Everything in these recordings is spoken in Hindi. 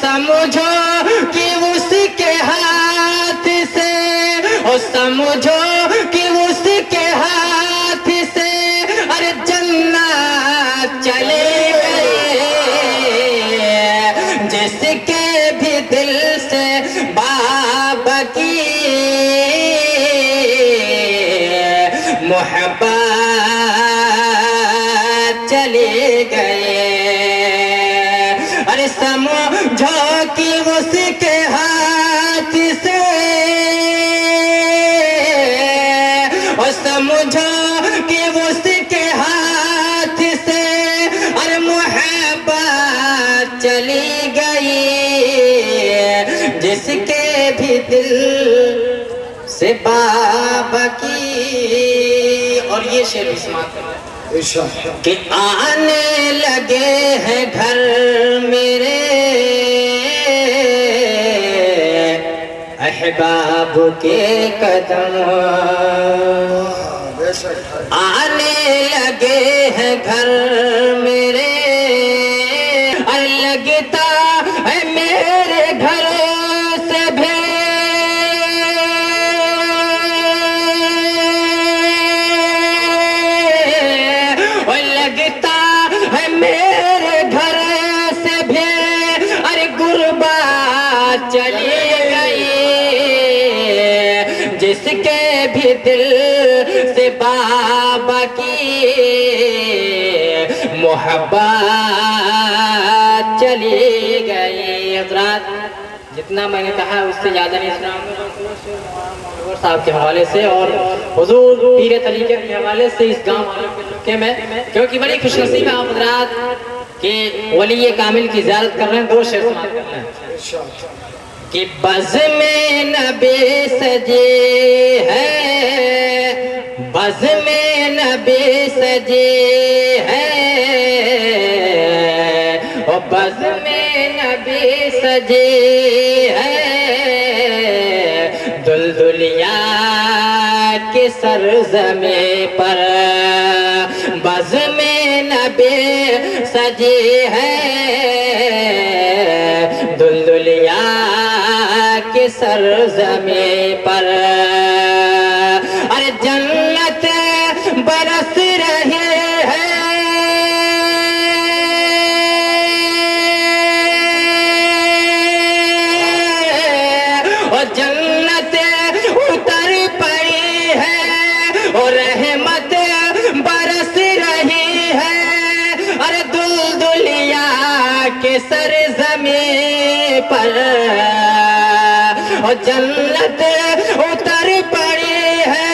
समझो कि उसके हाथ से, ओ समझो कि उसके हाथ से अरे जन्नत चले गए। जिसके भी दिल से बाबा की मोहब्बत चले गए। अरे समझो कि उसके हाथ से, और समझो कि उसके हाथ से अरे मोहब्बत चली गई। जिसके भी दिल से बाबा की, और ये शेर कि आने लगे हैं घर मेरे अहबाब के कदम, आने लगे हैं घर मेरे, और लगता है मेरे घर से भी चली गई। जिसके भी दिल से बाबा की मोहब्बत चली गई। हज़रात जितना मैंने कहा उससे ज़्यादा नहीं सुना साहब के हवाले से और हुजूर पीर तरीके के हवाले से इस गांव के में, क्योंकि बड़ी खुशनसीब है आप हज़रात कि वली कामिल की ज़ियारत कर रहे हैं। दो शेर सुना कर रहे हैं कि बज़ में नबी सजे है, बज़ में नबी सजे है, और बज़ में नबी सजे है। दुलदुलिया के सरज़मी पर बज़ में नबी सजे है। दुलदुलिया के सरज़मी पर अरे जन्नत बरस रही है। और जन्नत उतर पड़ी है और रहमत बरस रही है। अरे दुलदुलिया के सरज़मी पर और जन्नत उतर पड़ी है,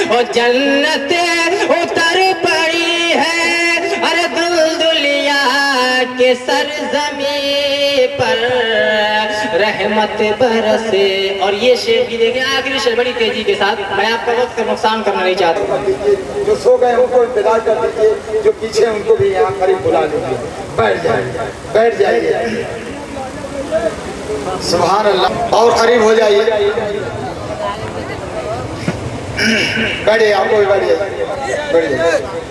और जन्नत उतर पड़ी है। अरे दुलदुलिया के सरज़मी पर रहमत बरसे। और ये शेर भी देखिए आखिरी शेर बड़ी तेजी के साथ, मैं आपका वक्त का नुकसान करना नहीं चाहता। जो सो गए उनको इंतजार कर दीजिए, जो पीछे उनको भी यहाँ करीब बुला लीजिए। बैठ जाइए, बैठ जाइए। सुभान अल्लाह। और करीब हो जाइए, बैठिए, आपको भी बैठिए, बैठिए।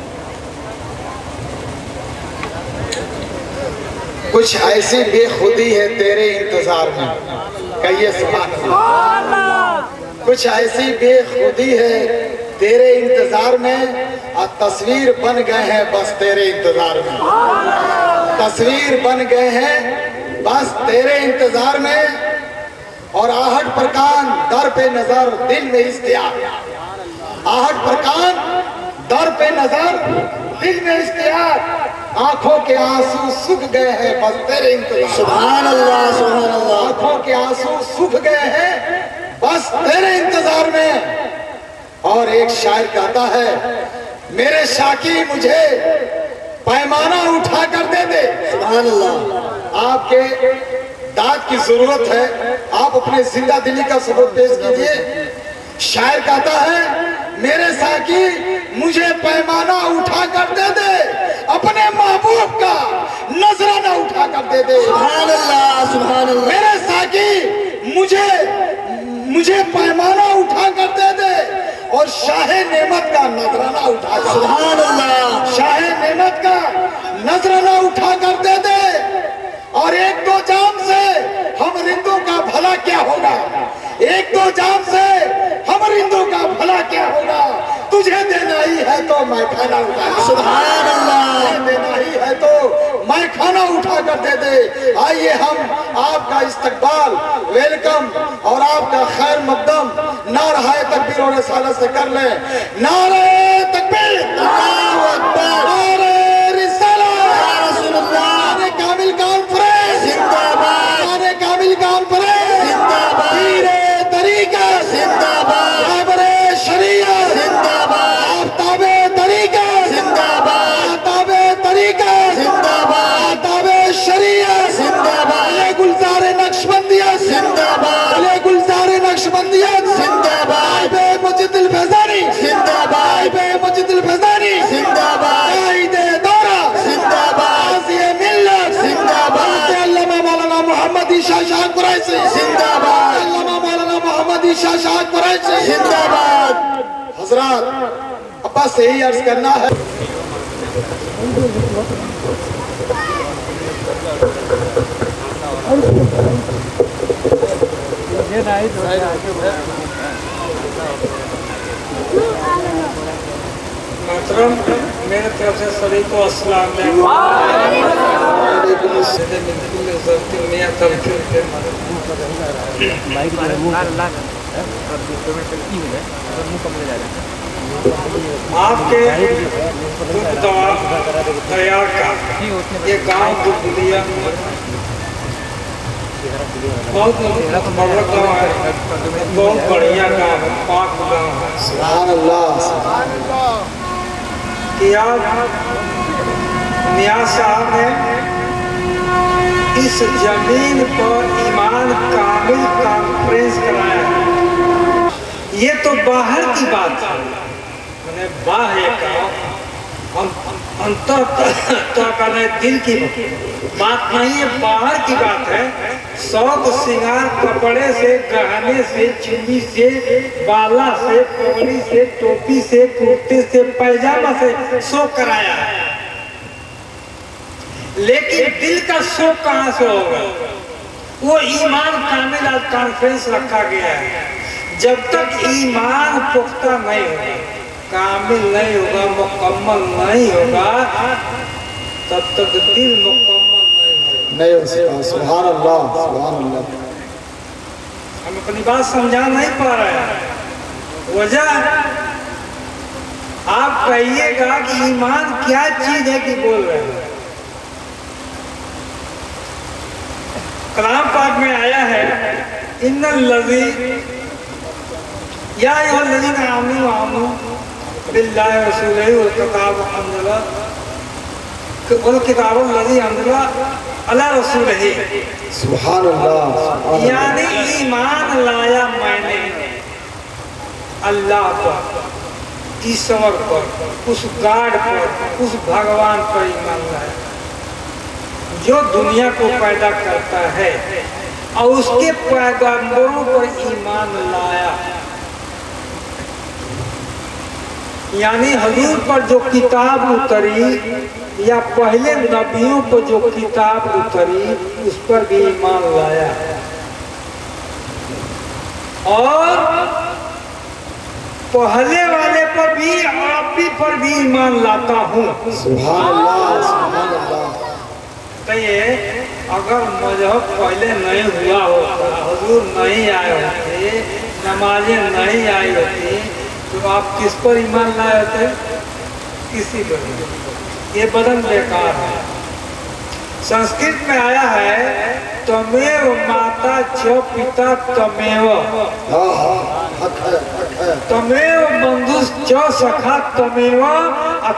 कुछ ऐसी बेखुदी है तेरे इंतजार में, कहिए सुभान अल्लाह। कुछ ऐसी बेखुदी है तेरे इंतजार में, और तस्वीर बन गए हैं बस तेरे इंतजार में। तस्वीर बन गए हैं बस तेरे इंतजार में। और आहट पर कान दर पे नजर दिल में इश्तियाक, आहट पर कान दर पे नजर दिल में इश्तियाक। आंखों के आंसू सूख गए हैं बस तेरे इंतजार। सुभान अल्लाह, सुभान अल्लाह। आंखों के आंसू सूख गए हैं बस तेरे इंतजार में। और एक शायर कहता है, मेरे शाकी मुझे पैमाना उठा कर दे दे। सुभान अल्लाह। आपके दाद की जरूरत है, आप अपने जिंदा दिली का सबूत पेश कीजिए। शायर कहता है, मेरे साकी मुझे पैमाना उठा कर दे दे, अपने महबूब का नजराना उठा कर दे दे। सुभान अल्लाह, सुभान अल्लाह। मेरे साकी मुझे पैमाना उठा कर दे दे, और शाहे नेमत का नजराना उठा कर। सुभान अल्लाह। शाहे नेमत का नजराना उठा कर दे दे, और एक दो जाम से एक दो जान से हम हिंदू का भला क्या होगा। तुझे देना ही है तो मैं खाना उठा, सुभान अल्लाह, देना ही है तो मैं खाना उठा कर दे दे। आइए हम आपका इस्तकबाल, वेलकम और आपका खैर मकदम नारे तकबीर और रिसालत से कर ले। नारे तकबीर, अल्लाहू अकबर, नारे रिसालत या रसूलुल्लाह, नारे कामिल कॉन्फ्रेंस जिंदाबाद, नारे कामिल कॉन्फ्रेंस जिंदाबाद, पीरे तरीका जिंदाबाद, रहबरे शरीयत जिंदाबाद, आफ्ताबे तरीका जिंदाबाद, आफ्ताबे तरीका जिंदाबाद, आफ्ताबे शरीयत जिंदाबाद, ले गुलजारे नक्शबंदियत जिंदाबाद, ले गुलजारे नक्शबंदियत जिंदाबाद, बे मुजिदुल फैजानी जिंदाबाद, बे मुजिदुल फैजानी जिंदाबाद, कायदे दौरा जिंदाबाद, ये मिल्लत जिंदाबाद, अल्लामा मौलाना मोहम्मद ईशा शाह कुरैशी जिंदाबाद, अल्लामा मौलाना मोहम्मद ईशा शाह कुरैशी जिंदाबाद। हजरात, अब्बा से ही अर्ज करना है, मोहतरम, मेरे तरफ से सभी को अस्सलाम आपके दूध दवा तैयार का ये गांव दुबलिया बहुत बड़ा गाँव है, बहुत बढ़िया गाँव है, पाक गाँव है। सुभान अल्लाह, सुभान अल्लाह। कि आज मियाँ साहब ने इस जमीन पर ईमान कामिल कॉन्फ्रेंस कराया है। ये तो बाहर की बात है, मैंने बाहर का अंतर करने दिल की बात नहीं है, बाहर की बात है। शौक श्रृंगार कपड़े से, गहने से, चुन्नी से, बाला से, पगड़ी से, टोपी से, कुर्ते से, पैजामा से शो कराया है, लेकिन दिल का शौक कहाँ से होगा? वो ईमान कामिल आज कॉन्फ्रेंस रखा गया है। जब तक ईमान पुख्ता नहीं होगा, कामिल नहीं होगा, मुकम्मल नहीं होगा, तब तक दिल मुकम्मल नहीं होगा। सुभान अल्लाह, सुभान अल्लाह। हम अपनी बात समझा नहीं पा रहे हैं। वजह आप कहिएगा कि ईमान क्या चीज है कि बोल रहे हैं। कलाम पाक में आया है, इन्नल लज़ी या अय्युहल्लज़ीना आमनू बिल्लाहि व रसूलिही वल किताबुल लज़ी अंज़ला अला रसूलिही। सुभान अल्लाह। यानी ईमान लाया मैंने अल्लाह पर, ईश्वर पर, उस गॉड पर, उस भगवान पर ईमान लाया जो दुनिया को पैदा करता है, और उसके पैगंबरों पर ईमान लाया। यानी हजूर पर जो किताब उतरी या पहले नबियों पर जो किताब उतरी उस पर भी ईमान लाया, और पहले वाले पर भी, आप भी पर भी ईमान लाता हूँ। सुभान अल्लाह, सुभान अल्लाह। तो ये अगर मजहब पहले नहीं हुआ होता, हुजूर नहीं आए होते, नमाजें नहीं आई होती, तो आप किस पर ईमान लाए होते? किसी पर नहीं। ये बदन बेकार है। संस्कृत में आया है, तमेव माता च पिता तमेव, तमेव बंधुस च सखा तमेव,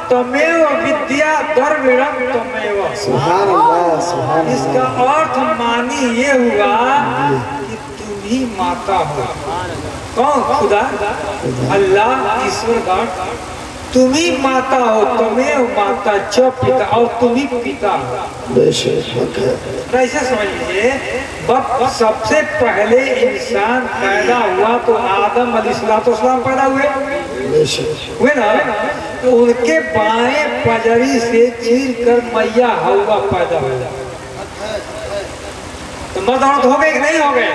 तमेव विद्या द्रविड़म तमेव। सुभान अल्लाह, सुभान अल्लाह। इसका अर्थ मानी ये हुआ कि तुम ही माता हो। कौन? खुदा, अल्लाह, ईश्वर गॉड। तुम ही माता हो, तुम्हें माता च पिता, और तुम ही पिता हो। कैसे समझ लीजिए, सबसे पहले इंसान पैदा हुआ तो आदम अलैहिस्सलाम पैदा हुए ना, तो उनके बाएं पजरी से चीर कर मैया हवा पैदा हुआ। तो मर्द औरत हो गए कि नहीं हो गए?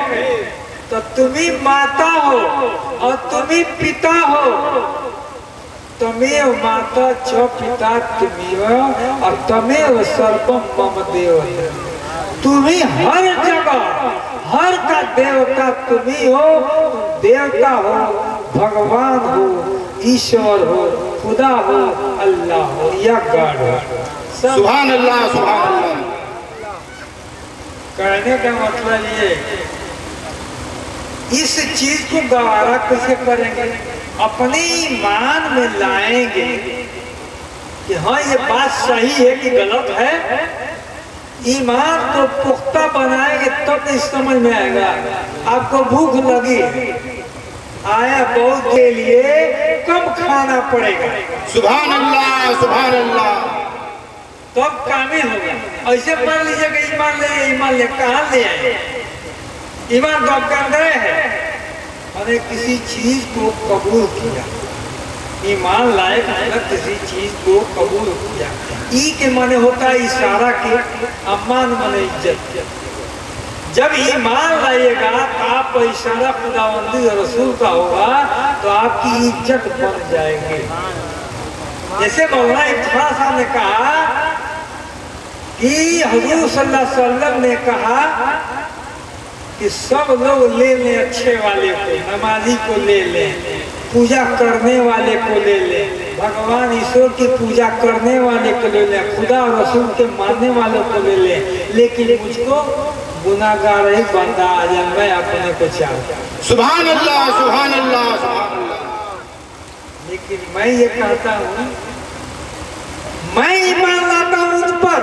तो तुम ही माता हो और तुम ही पिता हो। तमेव माता च पिता तुमेव और तमेव सर्वम मम देव। तुम ही हर जगह, हर का देवता तुम ही हो। तुम देवता हो, भगवान हो, ईश्वर हो, खुदा हो, अल्लाह हो या गॉड हो। सुभान अल्लाह, सुभान अल्लाह। कहने का मतलब ये, इस चीज को गवारा कैसे करेंगे? अपने ईमान में लाएंगे कि हाँ ये बात सही है कि गलत है। ईमान को पुख्ता बनाएंगे तब तो समझ में आएगा। आपको भूख लगी, आया बहुत के लिए कम खाना पड़ेगा। सुभान अल्लाह, सुभान अल्लाह। तब कामिल होगा। ऐसे मान लीजिए कि ईमान ले कहाँ ले आए? ईमान तो आपके अंदर है, मैंने किसी चीज को कबूल किया। ईमान लायक मतलब किसी चीज को कबूल किया। ई के माने होता है इशारा के, अम्मान माने इज्जत। जब ईमान लाइएगा तो आप इशारा खुदावंदी रसूल का होगा तो आपकी इज्जत बन जाएगी। जैसे मौलाना इफ्तिखार साहब ने कहा कि हुजूर सल्लल्लाहु अलैहि वसल्लम ने कहा कि सब लोग ले लें अच्छे वाले को, नमाजी को ले लें, पूजा करने वाले को ले लें, भगवान ईश्वर की पूजा करने वाले को ले लें, खुदा और रसूल के मानने वालों को ले लें, लेकिन मुझको गुनाहगार ही बंदा आ जाए, मैं अपने को चाहता हूं। सुभान अल्लाह, सुभान अल्लाह, सुभान अल्लाह। लेकिन मैं ये कहता हूँ, मैं ईमान लाता हूँ उन पर,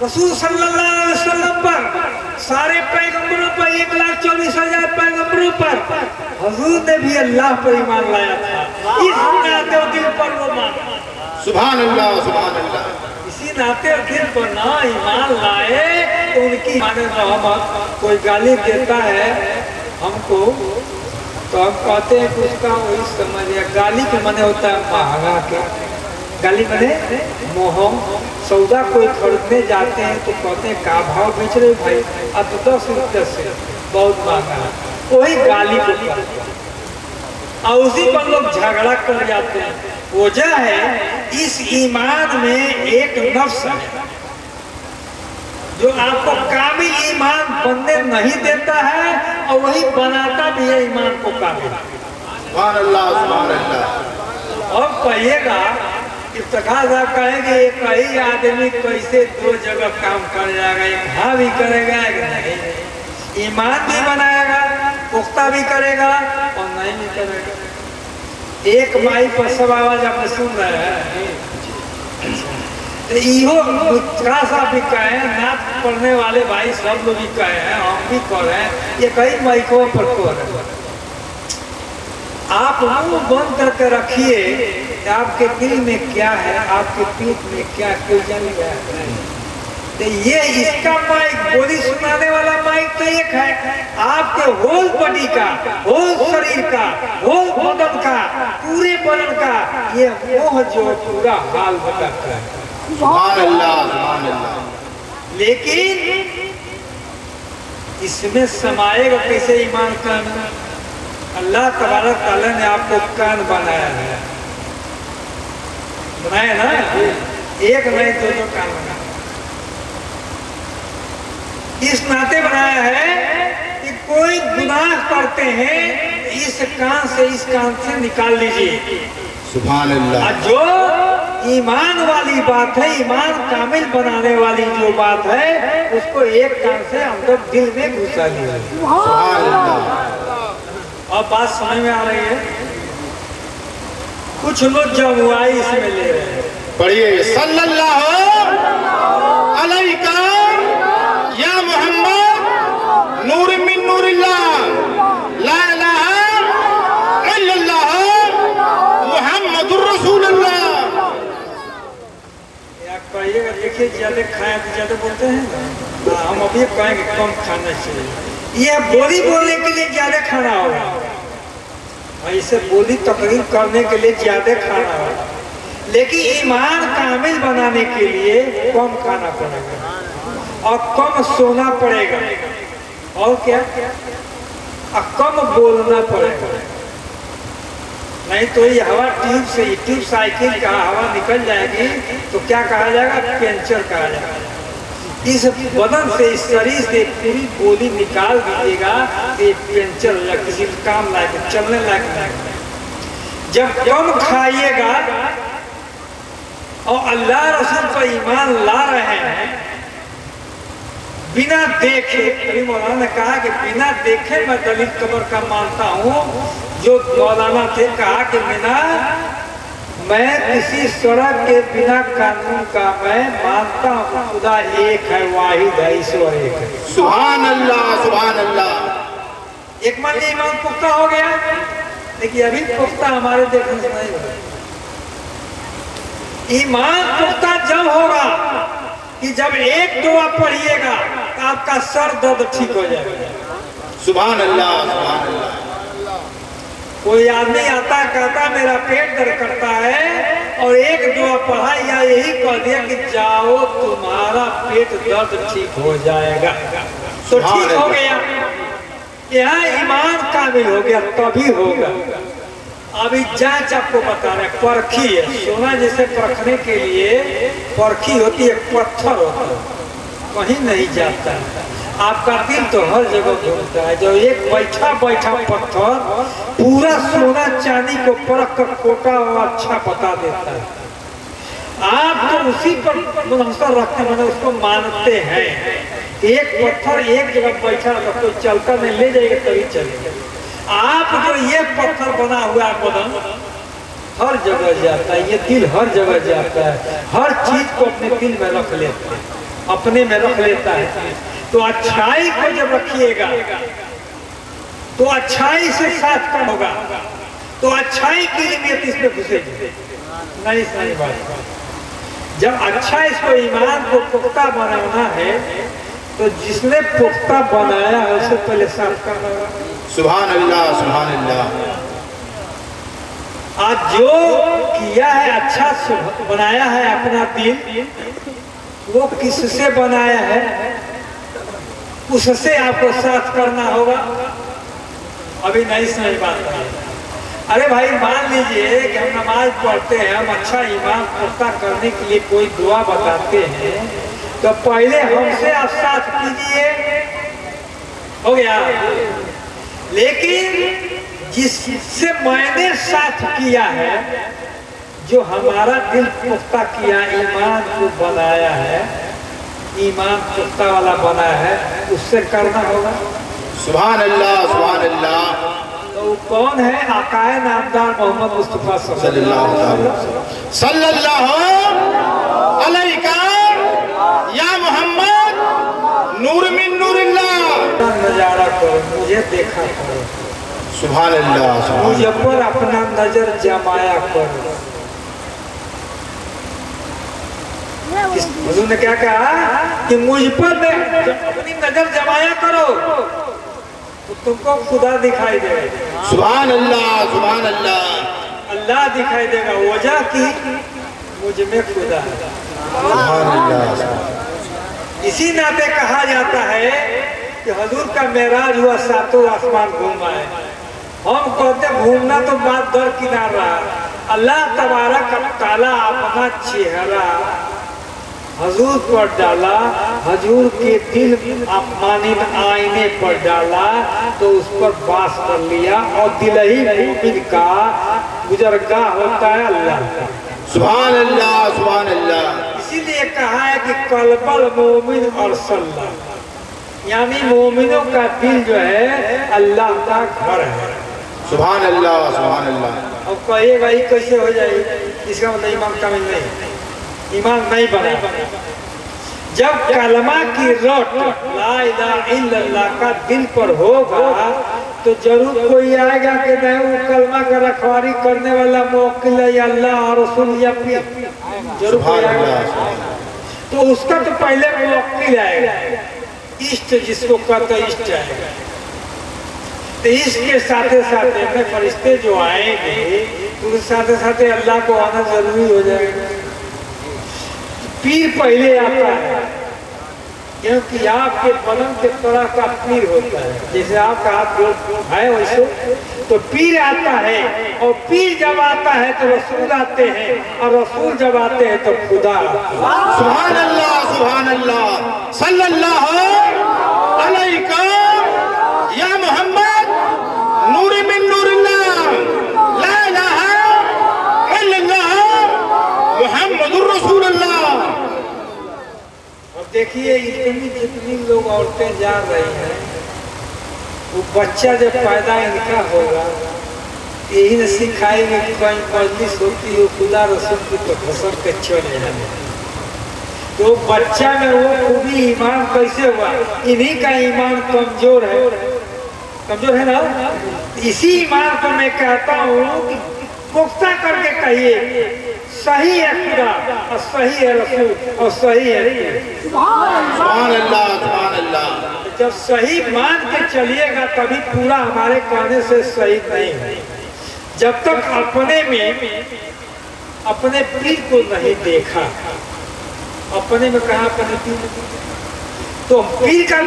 रसूल सल्लल्लाहु अलैहि वसल्लम पर, सारे पैगंबरों पर, 1,24,000 पैगंबरों पर। हुजूर ने भी अल्लाह पर ईमान लाया था, इस नाते और दिल पर वो माना। सुभान अल्लाह, सुभान अल्लाह। इसी नाते और दिल पर ना ईमान लाए तो उनकी माने रहमत। कोई गाली देता है हमको तो हम कहते हैं कि उसका वही समझ। गाली के माने होता है महंगा के, गाली माने मोह। सौदा कोई खरीदने जाते हैं तो कहते हैं का भाव बेच रहे भाई? अब 10 रुपये से, बहुत महंगा है। वही गाली को करते हैं और उसी पर लोग झगड़ा कर जाते हैं। वजह है इस ईमान में एक नफ्स है जो आपको कामिल ईमान बनने नहीं देता है और वही बनाता भी है ईमान को कामिल। सुभान अल्लाह, सुभान अल्लाह। और कहिएगा, इफ्तिखार साहब कहेंगे एक ही आदमी कैसे 2 जगह काम कर जाएगा? एक हाँ भी करेगा, एक नहीं। ईमान भी बनाएगा, पुख्ता भी करेगा और नहीं भी करेगा। एक माई पर सब आवाज आप सुन रहे हैं तो इहो साहब भी कहे हैं, नाच पढ़ने वाले भाई सब लोग भी कहे हैं, हम भी कह रहे हैं, ये कई माइकों पर कह रहे हैं। आप मुंह बंद करके रखिए, आपके दिल में क्या है, आपके पीठ में क्या जल गया है। तो ये इसका माइक, बोली सुनाने वाला माइक तो एक है, आपके होल बॉडी का, होल शरीर का, होल बदन का, पूरे बदन का ये मोह जो पूरा हाल बताता है। सुभान अल्लाह, सुभान अल्लाह। लेकिन इसमें समाएगा कैसे ईमान कान? अल्लाह तबारक तआला ने आपको कान बनाया है, बनाया ना, एक नहीं 2 कान बनाया। इस नाते बनाया है कि कोई गुनाह करते हैं इस कान से, इस कान से निकाल लीजिए। सुभान अल्लाह। जो ईमान वाली बात है, ईमान कामिल बनाने वाली जो बात है, उसको एक कान से अंदर दिल में घुसा लिया। सुभान अल्लाह। और बात समझ में आ रही है? कुछ लोग जमुआई इसमें ले रहे हैं। पढ़िए, सल्लल्लाहु अलैहि या मोहम्मद नूर मिन नूरिल्लाह ला इलाहा इल्लल्लाह मुहम्मदुर रसूलुल्लाह। या कहिएगा, देखिए ज्यादा खाए तो ज्यादा बोलते हैं ना, हम अभी कहेंगे कम खाना चाहिए। ये बोली बोलने के लिए ज्यादा खाना होगा, ऐसे बोली तकरीर करने के लिए ज्यादा खाना होगा, लेकिन ईमान कामिल बनाने के लिए कम खाना पड़ेगा और कम सोना पड़ेगा। और क्या? और कम बोलना पड़ेगा, नहीं तो ये हवा ट्यूब से ट्यूब साइकिल का हवा निकल जाएगी तो क्या कहा जाएगा, पंचर कहा जाएगा। इस बदन से, इस शरीर से पूरी बोली निकाल दीजिएगा, ये पंचर या किसी काम लायक, चलने लायक नहीं। जब कम खाइएगा और अल्लाह रसूल पर ईमान ला रहे हैं, बिना देखे, अभी मौलाना ने कहा कि बिना देखे मैं दलित कब्र का मानता हूँ। जो मौलाना थे कहा कि मैं किसी सड़क के बिना कानून का मैं मानता हूँ खुदा एक है, वाहिद है, ईश्वर एक है। सुभान अल्लाह, सुभान अल्लाह। एक मान लीजिए ईमान पुख्ता हो गया, लेकिन अभी पुख्ता हमारे देखने से नहीं होगा। ईमान पुख्ता जब होगा कि जब एक दुआ पढ़िएगा तो आपका सर दर्द ठीक हो जाएगा। सुभान अल्लाह, सुभान अल्लाह। कोई आदमी आता कहता मेरा पेट दर्द करता है और एक दुआ पढ़ा या यही कह दिया कि जाओ तुम्हारा पेट दर्द ठीक हो जाएगा, तो ठीक हो गया। यहाँ ईमान कामिल हो गया, तभी होगा। अभी जांच आपको बता रहे, परखी है। सोना जैसे परखने के लिए परखी होती है, पत्थर होता है, कहीं नहीं जाता है। आपका दिल तो हर जगह घूमता है। जो एक बैठा बैठा पत्थर पूरा सोना चांदी को परख कर कोटा और अच्छा बता देता है। आप तो उसी पर मुनहसर रखते हैं, उसको मानते हैं। एक पत्थर एक जगह बैठा तो कोई चलता नहीं, ले जाएगा तभी चलेगा। आप जो ये पत्थर बना हुआ बदन हर जगह जाता है, ये दिल हर जगह जाता है, हर चीज को अपने दिल में रख लेता है, अपने में रख लेता है। तो अच्छाई को जब रखिएगा तो अच्छाई से साथ का होगा, तो अच्छाई की नीयत इसमें घुसेगी नहीं। सही बात। जब अच्छा इसको ईमान को पुख्ता बनाना है तो जिसने पुख्ता बनाया है उससे पहले साफ करना होगा। सुभान अल्लाह, सुभान अल्लाह। आज जो किया है अच्छा बनाया है अपना दिल, वो किससे बनाया है उससे आपको साथ करना होगा। अभी नहीं समझ बात है। अरे भाई मान लीजिए कि हम नमाज पढ़ते हैं, हम अच्छा ईमान पुख्ता करने के लिए कोई दुआ बताते हैं, तो पहले हमसे आप साथ कीजिए, हो गया। लेकिन जिससे मैंने साथ किया है, जो हमारा दिल पुख्ता किया, ईमान को बनाया है, ईमान पुख्ता वाला बनाया है, उससे करना होगा। सुभान अल्लाह, सुभान अल्लाह। तो कौन है? आकाए नामदार मोहम्मद मुस्तफा सल्लल्लाहु अलैहि या मोहम्मद नूर मिन नूरिल्लाह। नजारा करो, मुझे देखा करो। सुभान अल्लाह। मुझे पर अपना नजर जमाया करो। हुजूर ने क्या कहा कि मुझ पर अपनी नजर जमाया करो तो तुमको खुदा दिखाई देगा। सुभान अल्लाह, सुभान अल्लाह। अल्लाह दिखाई देगा, वजह की मुझ में खुदा है। सुभान अल्लाह। इसी नाते कहा जाता है कि हुजूर का मेराज हुआ, सातों आसमान घूमा है। हम कहते घूमना तो बात दर किनार रहा। अल्लाह तबारक व तआला अपना चेहरा हजूर पर डाला, हजूर के दिल अपमानित आईने पर डाला, तो उस पर वास कर लिया। और दिल ही मोमिन का गुजरगाह होता है अल्लाह का। सुभान अल्लाह, सुभान अल्लाह। इसीलिए कहा है कि कल्बल मोमिन और सल्ला, यानी मोमिनों का दिल जो है अल्लाह का घर है। सुभान अल्लाह, सुभान अल्लाह। अब कहिएगा ये कैसे हो जाएगी? इसका मतलब ईमान कामिल नहीं, ईमान नहीं बना। जब कलमा की रट ला इलाहा इल्लल्लाह का दिल पर होगा तो जरूर कोई आएगा कि नहीं वो कलमा का रखवारी करने वाला मुवक्किल है या अल्लाह और रसूल या पीर, जरूर कोई आएगा। तो उसका तो पहले मुवक्किल आएगा, इष्ट जिसको कहते इष्ट आएगा। तो इसके साथे साथे में फरिश्ते जो आएंगे तो उसके साथे साथे अल्लाह को आना जरूरी हो जाएगा। पीर पहले आता है, क्योंकि आपके बदन के तरह का पीर होता है। जैसे आपका हाथ है वैसे तो पीर आता है, और पीर जब आता है तो रसूल आते हैं, और रसूल जब आते हैं तो खुदा। सुभान अल्लाह सल्लल्लाहु अलैका या मोहम्मद नूर मिन नूरिल्लाह ला इलाहा इल्लल्लाह मुहम्मदुर रसूलुल्लाह। और देखिए इतनी जितनी लोग औरतें जा रही हैं, वो बच्चा जब पैदा इनका होगा यही न सिखाएंगे कि कहीं मजलिस होती है खुदा रसूल की तो फसल के चले जाने। तो बच्चा में वो खूबी ईमान कैसे हुआ? इन्हीं का ईमान कमजोर है ना। इसी ईमान को मैं कहता हूँ कि पुख्ता करके कहिए सही है खुदा और सही है रसूल और सही है। सुभान अल्लाह। जब सही मान के चलिएगा तभी पूरा हमारे कहने से सही नहीं है। जब तक अपने में अपने पीर को नहीं देखा, अपने में कहा अपने पीर, तो पीर का